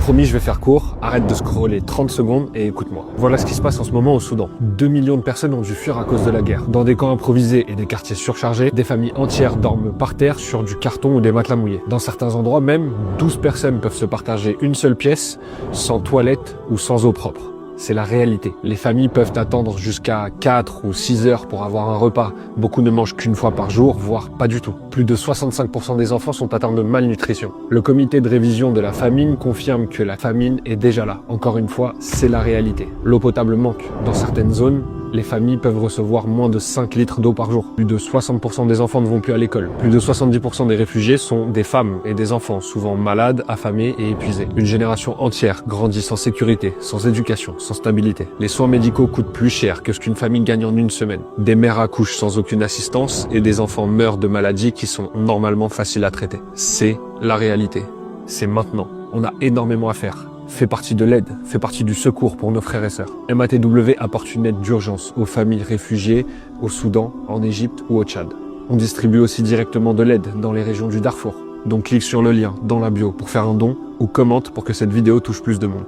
Promis, je vais faire court, arrête de scroller 30 secondes et écoute-moi. Voilà ce qui se passe en ce moment au Soudan. 2 millions de personnes ont dû fuir à cause de la guerre. Dans des camps improvisés et des quartiers surchargés, des familles entières dorment par terre sur du carton ou des matelas mouillés. Dans certains endroits même, 12 personnes peuvent se partager une seule pièce, sans toilette ou sans eau propre. C'est la réalité. Les familles peuvent attendre jusqu'à 4 ou 6 heures pour avoir un repas. Beaucoup ne mangent qu'une fois par jour, voire pas du tout. Plus de 65% des enfants sont atteints de malnutrition. Le comité de révision de la famine confirme que la famine est déjà là. Encore une fois, c'est la réalité. L'eau potable manque. Dans certaines zones, les familles peuvent recevoir moins de 5 litres d'eau par jour. Plus de 60% des enfants ne vont plus à l'école. Plus de 70% des réfugiés sont des femmes et des enfants, souvent malades, affamés et épuisés. Une génération entière grandit sans sécurité, sans éducation, sans stabilité. Les soins médicaux coûtent plus cher que ce qu'une famille gagne en une semaine. Des mères accouchent sans aucune assistance et des enfants meurent de maladies qui sont normalement faciles à traiter. C'est la réalité. C'est maintenant. On a énormément à faire. Fait partie de l'aide, fait partie du secours pour nos frères et sœurs. MATW apporte une aide d'urgence aux familles réfugiées au Soudan, en Égypte ou au Tchad. On distribue aussi directement de l'aide dans les régions du Darfour. Donc clique sur le lien dans la bio pour faire un don ou commente pour que cette vidéo touche plus de monde.